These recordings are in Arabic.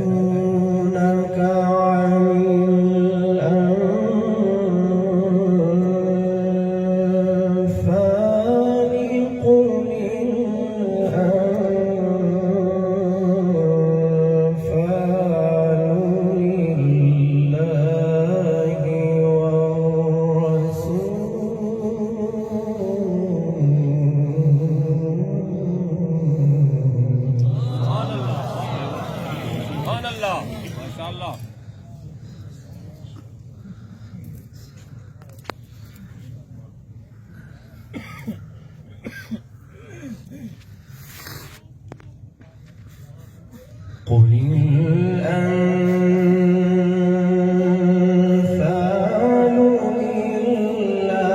يسألونك عن الأنفال قل الأنفال لله قل الأنفال لله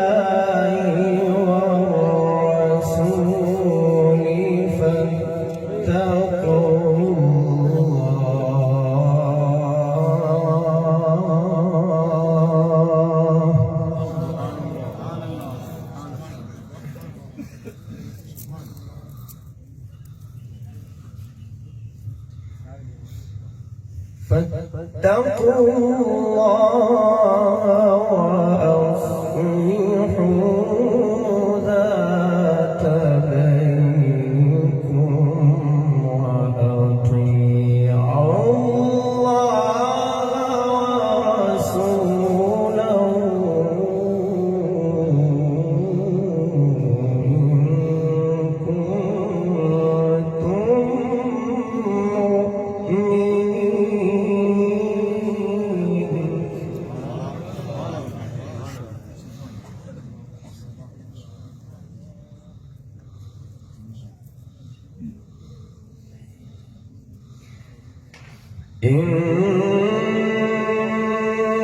والرسول فاتقوا فاتقوا الله وأصلحوا ذات بينكم وأطيعوا الله ورسوله إن كنتم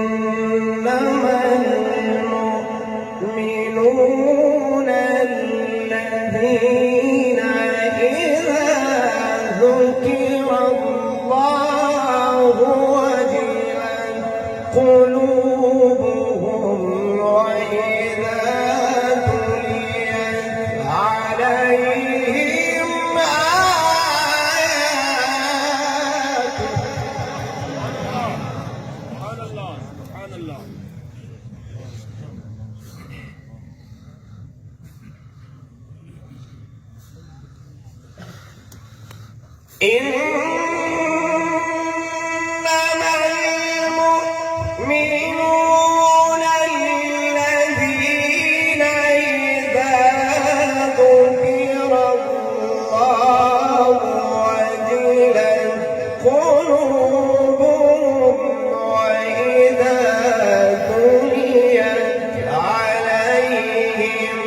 إنما المؤمنون الذين إذا ذكر الله وجلت قلوبهم وإذا تليت عليهم إنما المؤمنون الذين إذا ذكر الله وجلت قلوبهم وإذا تليت عليهم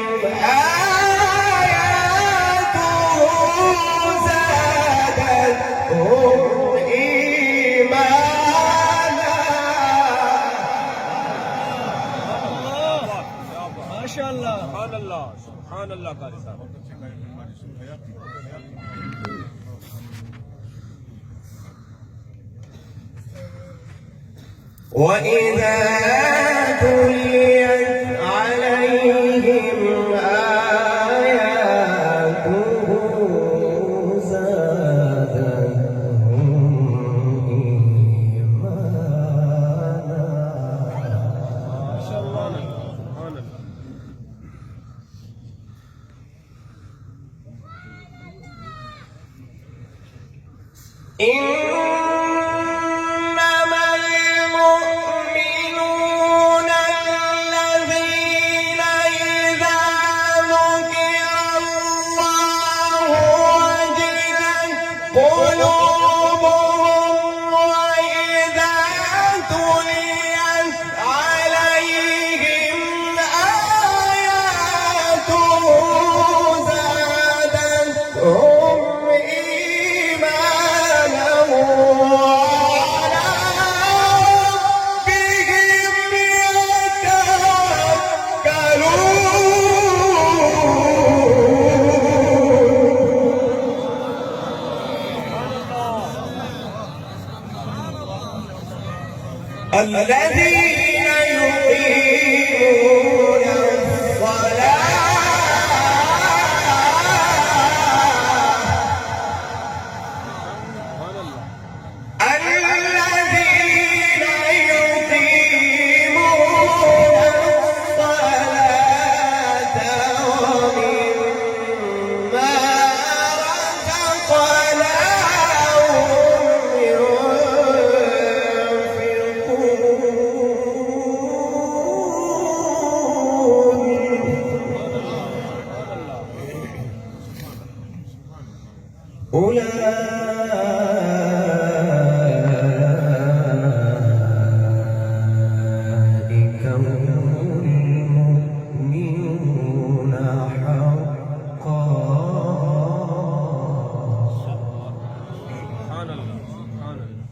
سبحان الله قاری صاحب. وإذا تليت عليهم آياته زادتهم إيمانا. ما شاء الله سبحان الله. إنما المؤمنون الذين إذا ذكر الله وجلت قلوبهم وإذا تليت عليهم آياته زادتهم إيمانا الذين يقيمون الصلاة الذين يقيمون الصلاة ومما رزقناهم أولئك هم المؤمنون حقا. سبحان الله سبحان الله.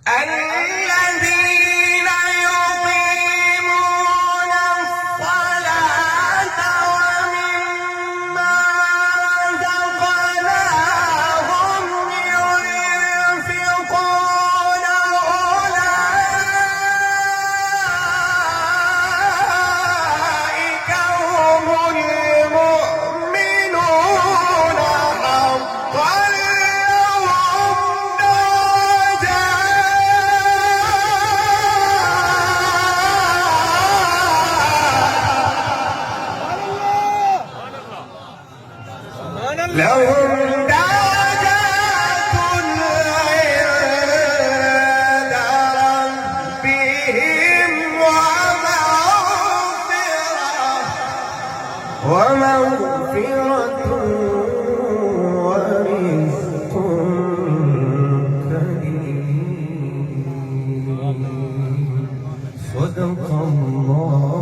الذين يقيمون الصلاة ومما رزقناهم ينفقون أولئك هم المؤمنون حقا لهم درجات عند ربهم ومغفرة ورزق كريم. صدق الله.